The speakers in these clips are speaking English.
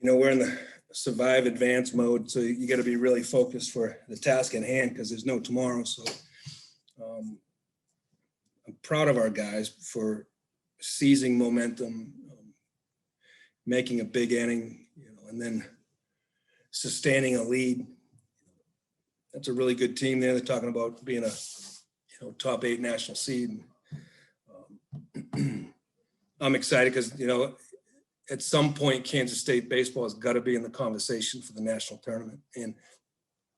we're in the survive advance mode, so you got to be really focused for the task at hand because there's no tomorrow. So I'm proud of our guys for seizing momentum, making a big inning, and then sustaining a lead. That's a really good team there. They're talking about being a top 8 national seed. I'm excited because at some point Kansas State baseball has got to be in the conversation for the national tournament, and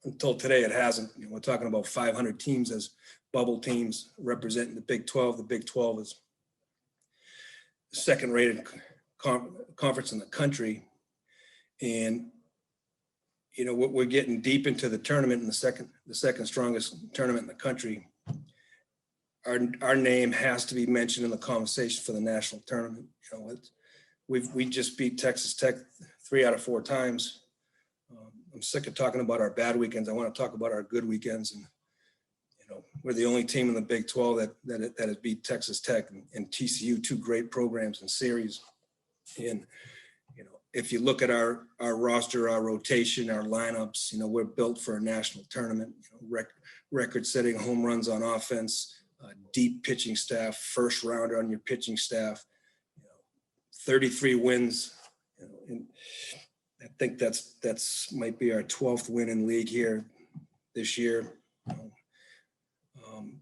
until today it hasn't. We're talking about 500 teams as bubble teams representing the Big 12. The Big 12 is the second-rated conference in the country, and we're getting deep into the tournament, in the second strongest tournament in the country. Our name has to be mentioned in the conversation for the national tournament. We just beat Texas Tech 3 out of 4 times. I'm sick of talking about our bad weekends. I want to talk about our good weekends. And we're the only team in the Big 12 that has beat Texas Tech and TCU, 2 great programs in series. And if you look at our roster, our rotation, our lineups, we're built for a national tournament. Record-setting home runs on offense, deep pitching staff, first rounder on your pitching staff, 33 wins. And I think that's might be our 12th win in league here this year. I'm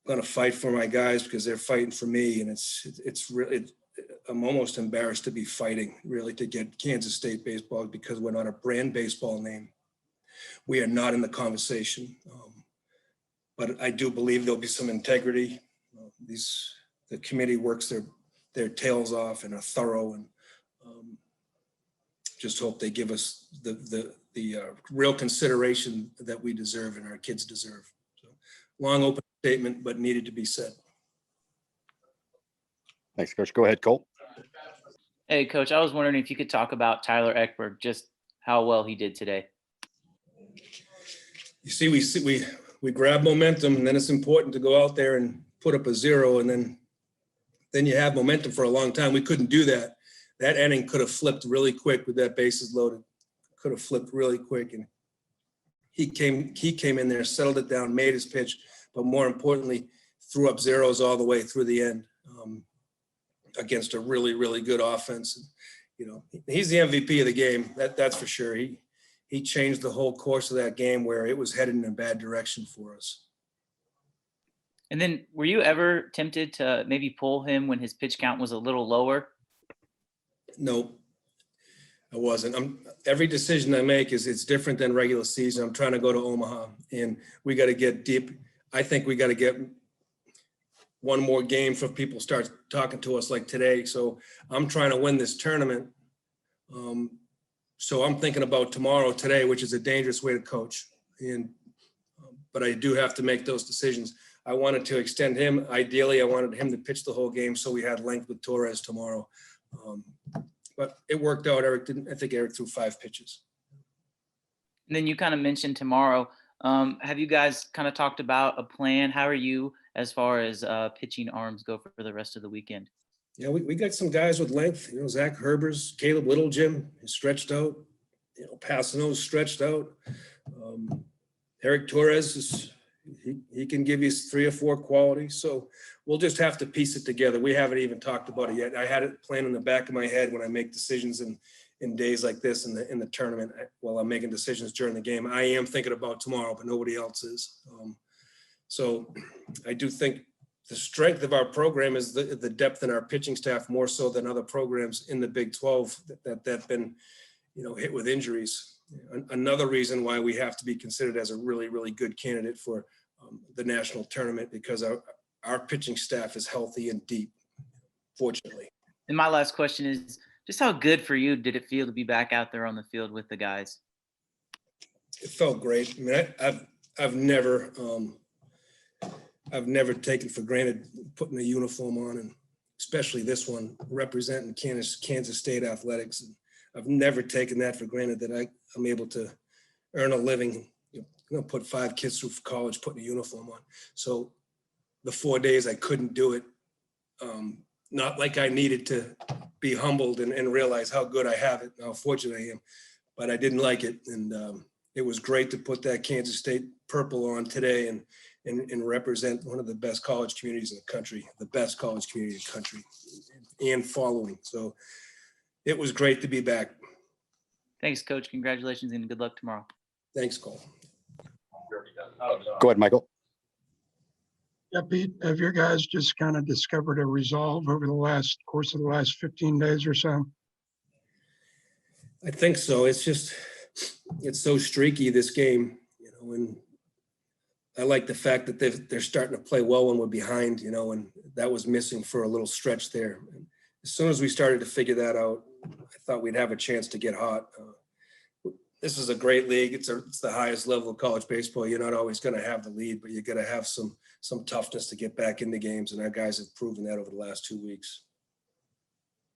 going to fight for my guys because they're fighting for me, and it's really. I'm almost embarrassed to be fighting really to get Kansas State baseball because we're not a brand baseball name. We are not in the conversation, but I do believe there'll be some integrity. The committee works their tails off and are thorough, and just hope they give us the real consideration that we deserve and our kids deserve. So, long open statement, but needed to be said. Thanks, Coach. Go ahead, Colt. Hey, Coach, I was wondering if you could talk about Tyler Eckberg, just how well he did today. You see, we grab momentum, and then it's important to go out there and put up a 0, and then you have momentum for a long time. We couldn't do that. That inning could have flipped really quick with that bases loaded. Could have flipped really quick, and he came in there, settled it down, made his pitch, but more importantly, threw up zeros all the way through the end. Against a really, really good offense. He's the MVP of the game. That's for sure. He changed the whole course of that game where it was headed in a bad direction for us. And then were you ever tempted to maybe pull him when his pitch count was a little lower? No, I wasn't. Every decision I make it's different than regular season. I'm trying to go to Omaha, and we got to get deep. I think we got to get one more game for people start talking to us like today. So I'm trying to win this tournament. So I'm thinking about tomorrow, today, which is a dangerous way to coach. But I do have to make those decisions. I wanted to extend him. Ideally, I wanted him to pitch the whole game so we had length with Torres tomorrow. But it worked out. I think Eric threw 5 pitches. And then you kind of mentioned tomorrow. Have you guys kind of talked about a plan? How are you as far as pitching arms go for the rest of the weekend? Yeah, we got some guys with length. Zach Herbers, Caleb Littlegym is stretched out. Passano's stretched out. Eric Torres he can give you 3 or 4 qualities. So we'll just have to piece it together. We haven't even talked about it yet. I had it planned in the back of my head when I make decisions in days like this in the tournament. While I'm making decisions during the game, I am thinking about tomorrow, but nobody else is. So I do think the strength of our program is the depth in our pitching staff, more so than other programs in the Big 12 that have been, hit with injuries. Another reason why we have to be considered as a really, really good candidate for the national tournament, because our pitching staff is healthy and deep, fortunately. And my last question is just how good for you did it feel to be back out there on the field with the guys? It felt great. I mean, I've never taken for granted putting a uniform on, and especially this one representing Kansas State athletics. And I've never taken that for granted that I'm able to earn a living, put 5 kids through college, putting a uniform on. So the 4 days I couldn't do it, not like I needed to be humbled and realize how good I have it, how fortunate I am. But I didn't like it. And it was great to put that Kansas State purple on today and represent one of the best college communities in the country, the best college community in the country, and following. So it was great to be back. Thanks, Coach. Congratulations and good luck tomorrow. Thanks, Cole. Go ahead, Michael. Yeah, Pete, have your guys just kind of discovered a resolve over the course of the last 15 days or so? I think so. It's so streaky, this game, and I like the fact that they're starting to play well when we're behind, and that was missing for a little stretch there. And as soon as we started to figure that out, I thought we'd have a chance to get hot. This is a great league. It's the highest level of college baseball. You're not always going to have the lead, but you got to have some toughness to get back into games, and our guys have proven that over the last 2 weeks.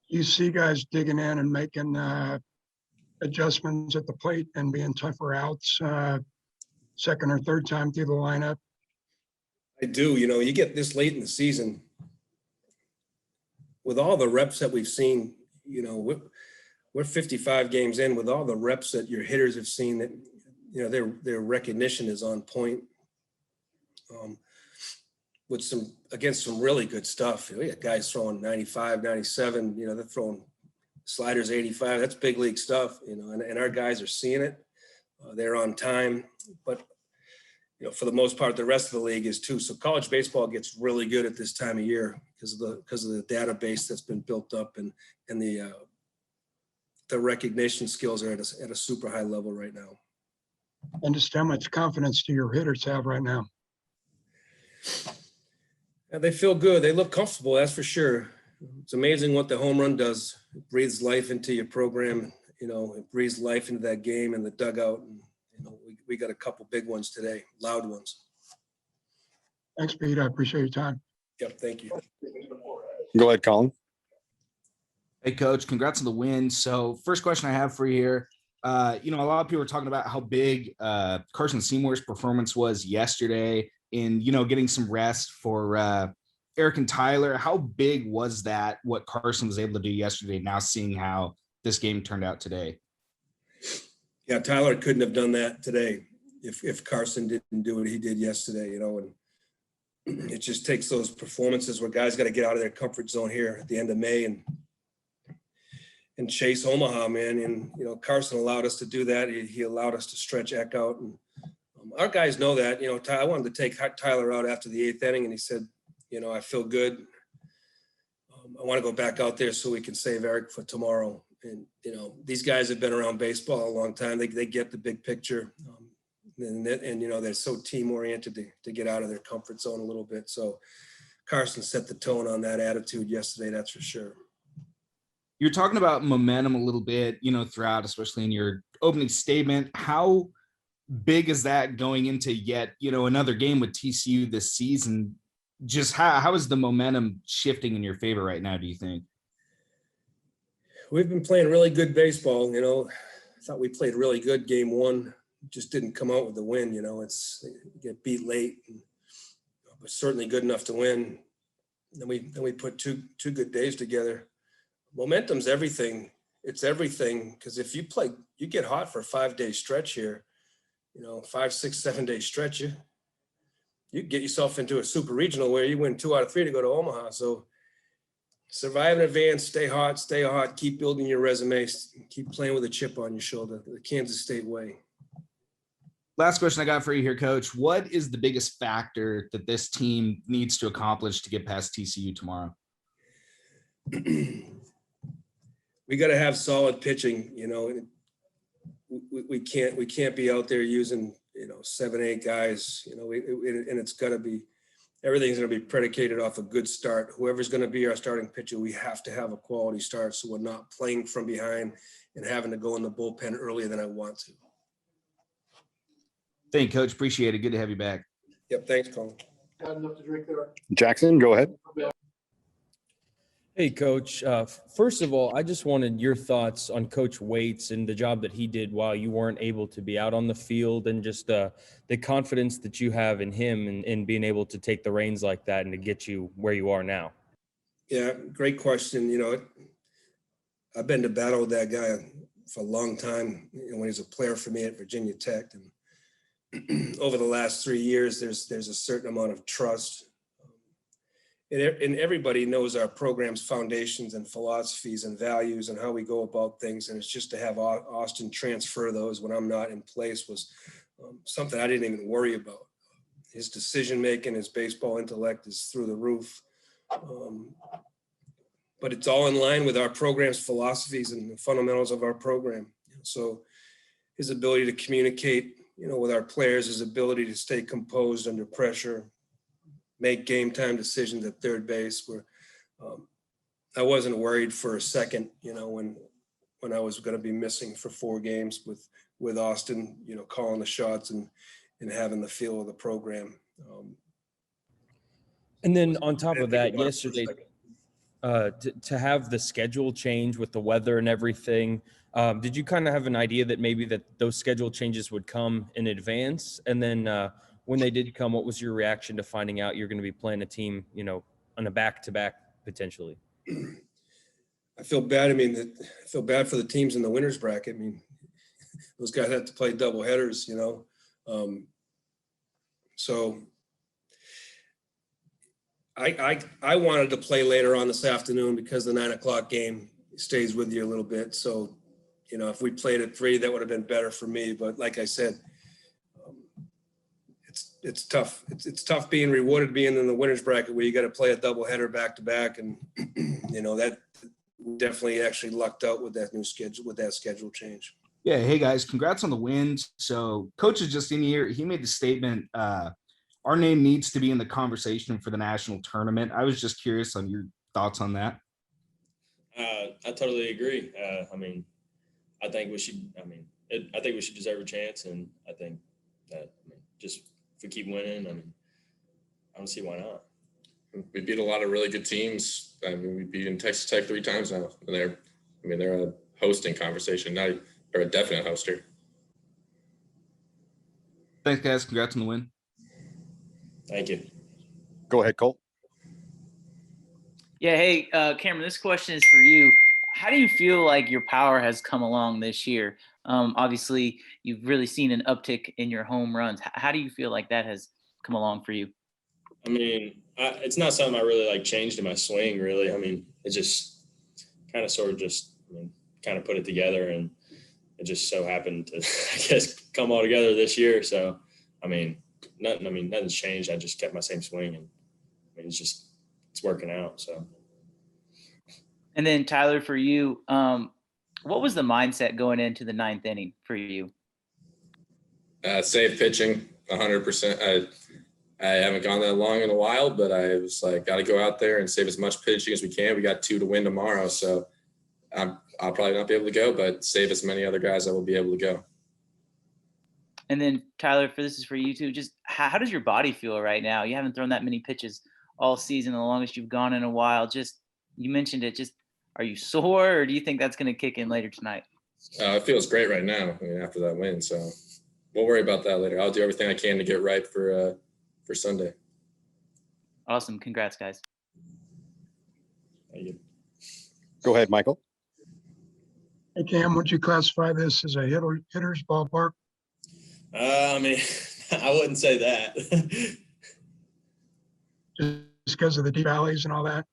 You see guys digging in and making adjustments at the plate and being tougher outs second or third time through the lineup? I do. You get this late in the season with all the reps that we've seen, we're 55 games in with all the reps that your hitters have seen, that, their recognition is on point. Against some really good stuff. We got guys throwing 95, 97, they're throwing sliders 85. That's big league stuff, and our guys are seeing it. They're on time, but for the most part, the rest of the league is too. So college baseball gets really good at this time of year because of the database that's been built up, and the recognition skills are at a super high level right now. And just how much confidence do your hitters have right now? And they feel good. They look comfortable, that's for sure. It's amazing what the home run does. It breathes life into your program. It breathes life into that game and the dugout. And, we got a couple big ones today, loud ones. Thanks, Pete. I appreciate your time. Yep, thank you. Go ahead, Colin. Hey, Coach, congrats on the win. So first question I have for you here, a lot of people are talking about how big Carson Seymour's performance was yesterday in, getting some rest for Eric and Tyler. How big was that, what Carson was able to do yesterday, now seeing how this game turned out today? Yeah, Tyler couldn't have done that today if Carson didn't do what he did yesterday, and it just takes those performances where guys got to get out of their comfort zone here at the end of May and chase Omaha, man. And, Carson allowed us to do that. He allowed us to stretch Eck out. And our guys know that. I wanted to take Tyler out after the 8th inning, and he said, I feel good. I want to go back out there so we can save Eric for tomorrow. And, these guys have been around baseball a long time. They get the big picture. And they're so team-oriented to get out of their comfort zone a little bit. So Carson set the tone on that attitude yesterday, that's for sure. You're talking about momentum a little bit, throughout, especially in your opening statement. How big is that going into yet, another game with TCU this season? Just how is the momentum shifting in your favor right now, do you think? We've been playing really good baseball. I thought we played really good game one, just didn't come out with the win. It's get beat late, but certainly good enough to win. Then we put two good days together. Momentum's everything. It's everything, because if you get hot for a 5-day stretch here, 5, 6, 7 day stretch, you get yourself into a super regional where you win 2 out of 3 to go to Omaha. So survive in advance, stay hot, keep building your resume, keep playing with a chip on your shoulder, the Kansas State way. Last question I got for you here, Coach. What is the biggest factor that this team needs to accomplish to get past TCU tomorrow? We got to have solid pitching. We can't be out there using 7, 8 guys. And it's got to be, everything's going to be predicated off a good start. Whoever's going to be our starting pitcher, we have to have a quality start, so we're not playing from behind and having to go in the bullpen earlier than I want to. Thank you, Coach. Appreciate it. Good to have you back. Yep. Thanks, Colin. Got enough to drink there. Jackson, go ahead. Hey, Coach. First of all, I just wanted your thoughts on Coach Waits and the job that he did while you weren't able to be out on the field, and just the confidence that you have in him and being able to take the reins like that and to get you where you are now. Yeah, great question. I've been to battle with that guy for a long time, you know, when he was a player for me at Virginia Tech. And over the last 3 years, there's a certain amount of trust. And everybody knows our program's foundations and philosophies and values and how we go about things. And it's just to have Austin transfer those when I'm not in place was something I didn't even worry about. His decision-making, his baseball intellect is through the roof. But it's all in line with our program's philosophies and the fundamentals of our program. So his ability to communicate, you know, with our players, his ability to stay composed under pressure, make game time decisions at third base, where I wasn't worried for a second, you know, when I was going to be missing for 4 games with Austin, you know, calling the shots and having the feel of the program. And then on top of that, yesterday, to have the schedule change with the weather and everything, did you kind of have an idea that maybe that those schedule changes would come in advance? And then when they did come, what was your reaction to finding out you're going to be playing a team, you know, on a back-to-back potentially? I feel bad. I mean, I feel bad for the teams in the winners bracket. I mean, those guys have to play double headers, you know. So I wanted to play later on this afternoon because the 9 o'clock game stays with you a little bit. So, you know, if we played at 3, that would have been better for me. But like I said, it's tough. It's tough being rewarded being in the winners bracket where you got to play a double header back to back. And, you know, that definitely actually lucked out with that new schedule, with that schedule change. Yeah. Hey guys, congrats on the win. So coach is just in here. He made the statement, our name needs to be in the conversation for the national tournament. I was just curious on your thoughts on that. I totally agree. I mean, I think we should, I think we should deserve a chance. And I think that, just if we keep winning, I mean, I don't see why not. We beat a lot of really good teams. I mean, we beat in Texas Tech 3 times now. And they're a hosting conversation. Now they're a definite hoster. Thanks guys. Congrats on the win. Thank you. Go ahead, Cole. Yeah. Hey, Cameron, this question is for you. How do you feel like your power has come along this year? Obviously, you've really seen an uptick in your home runs. How do you feel like that has come along for you? I mean, it's not something I really like changed in my swing, really. I mean, it just kind of sort of just, kind of put it together, and it just so happened to, I guess, come all together this year. So, nothing's changed. I just kept my same swing, and it's working out. So. And then Tyler, for you, what was the mindset going into the 9th inning for you? Safe pitching, 100%. I haven't gone that long in a while, but I was like, got to go out there and save as much pitching as we can. We got 2 to win tomorrow, so I'll probably not be able to go, but save as many other guys I will be able to go. And then Tyler, this is for you too. Just how does your body feel right now? You haven't thrown that many pitches all season, the longest you've gone in a while. Just, you mentioned it, just, are you sore, or do you think that's going to kick in later tonight? It feels great right now, after that win. So we'll worry about that later. I'll do everything I can to get right for Sunday. Awesome. Congrats, guys. Thank you. Go ahead, Michael. Hey, Cam, would you classify this as a hitter's ballpark? I wouldn't say that. Just because of the deep alleys and all that?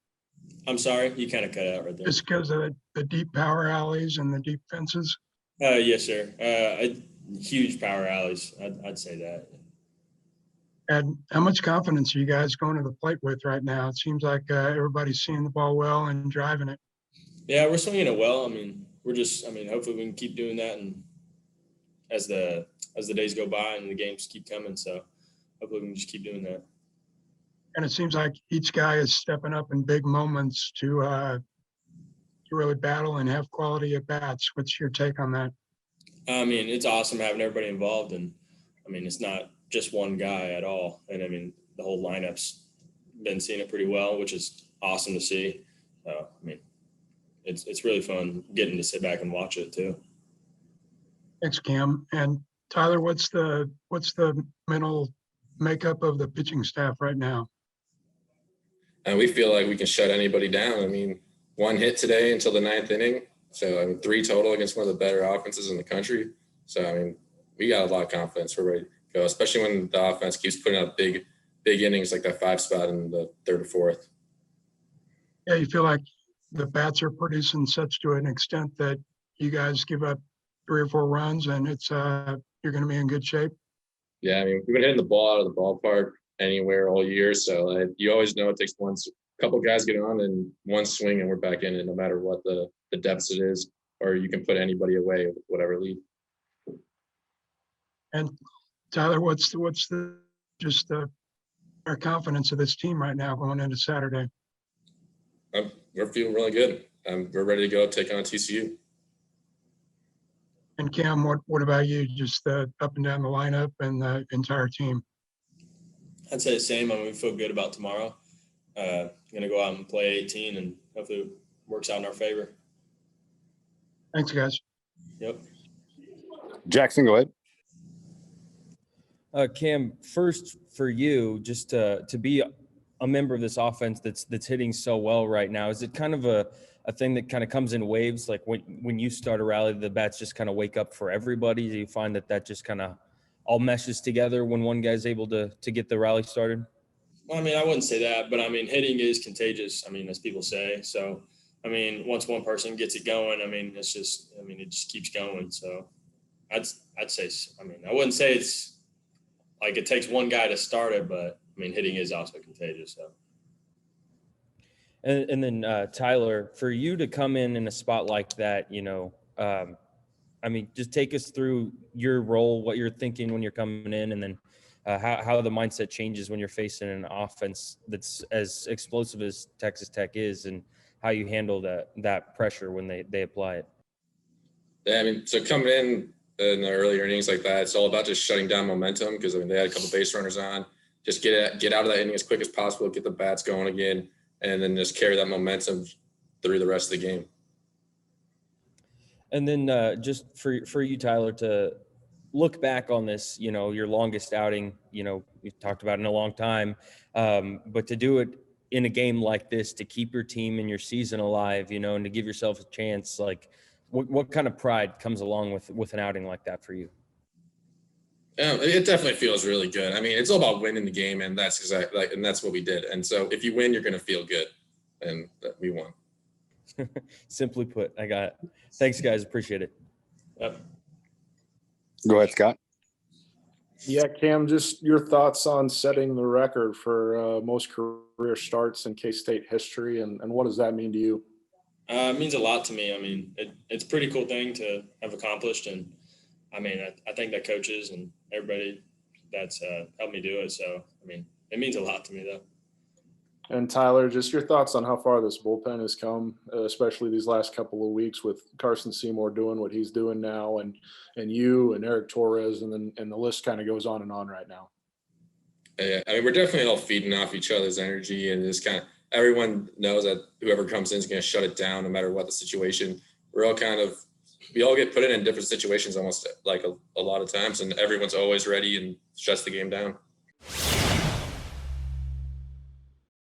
I'm sorry, you kind of cut out right there. Just because of the deep power alleys and the deep fences? Yes, sir. Huge power alleys. I'd say that. And how much confidence are you guys going to the plate with right now? It seems like everybody's seeing the ball well and driving it. Yeah, we're swinging it well. Hopefully we can keep doing that, and as the days go by and the games keep coming. So hopefully we can just keep doing that. And it seems like each guy is stepping up in big moments to really battle and have quality at bats. What's your take on that? It's awesome having everybody involved, and it's not just one guy at all. And the whole lineup's been seeing it pretty well, which is awesome to see. So, it's really fun getting to sit back and watch it too. Thanks, Cam. And Tyler, what's the mental makeup of the pitching staff right now? And we feel like we can shut anybody down. 1 hit today until the 9th inning. So, I mean, 3 total against one of the better offenses in the country. So, I mean, we got a lot of confidence. We're ready to go, especially when the offense keeps putting up big innings like that 5 spot in the 3rd or 4th. Yeah, you feel like the bats are producing such to an extent that you guys give up 3 or 4 runs and it's you're going to be in good shape. Yeah, I mean, we've been hitting the ball out of the ballpark anywhere all year. So you always know it takes couple guys get on and one swing and we're back in it, no matter what the deficit is, or you can put anybody away with whatever lead. And Tyler, what's our confidence of this team right now going into Saturday? We're feeling really good. We're ready to go take on TCU. And Cam, what about you? Just up and down the lineup and the entire team? I'd say the same. I mean, we feel good about tomorrow. Going to go out and play 18 and hopefully it works out in our favor. Thanks, guys. Yep. Jackson, go ahead. Cam, first for you, just to be a member of this offense that's hitting so well right now, is it kind of a thing that kind of comes in waves? Like when you start a rally, the bats just kind of wake up for everybody? Do you find that just kind of all meshes together when one guy's able to get the rally started? Well, I mean, I wouldn't say that, but I mean, hitting is contagious. I mean, as people say. So, I mean, once one person gets it going, I mean, it just keeps going. So I'd say, I mean, I wouldn't say it's like it takes one guy to start it, but I mean, hitting is also contagious. So. And then Tyler, for you to come in a spot like that, I mean, just take us through your role, what you're thinking when you're coming in, and then how the mindset changes when you're facing an offense that's as explosive as Texas Tech is, and how you handle that pressure when they apply it. Yeah, I mean, so coming in the early innings like that, it's all about just shutting down momentum, because I mean, they had a couple base runners on. Just get out of that inning as quick as possible, get the bats going again, and then just carry that momentum through the rest of the game. And then just for you, Tyler, to look back on this, your longest outing, we've talked about in a long time, but to do it in a game like this, to keep your team and your season alive, and to give yourself a chance, like what kind of pride comes along with an outing like that for you? Yeah, it definitely feels really good. I mean, it's all about winning the game, and that's exactly and that's what we did. And so if you win, you're going to feel good, and we won. Simply put, I got it. Thanks, guys. Appreciate it. Yep. Go ahead, Scott. Yeah, Cam, just your thoughts on setting the record for most career starts in K-State history, and what does that mean to you? It means a lot to me. I mean, it's a pretty cool thing to have accomplished, and I mean, I think that coaches and everybody that's helped me do it. So, I mean, it means a lot to me, though. And Tyler, just your thoughts on how far this bullpen has come, especially these last couple of weeks with Carson Seymour doing what he's doing now, and you and Eric Torres, and the list kind of goes on and on right now. Yeah, I mean, we're definitely all feeding off each other's energy, and just kind of everyone knows that whoever comes in is going to shut it down no matter what the situation. We all get put in different situations almost like a lot of times, and everyone's always ready and shuts the game down.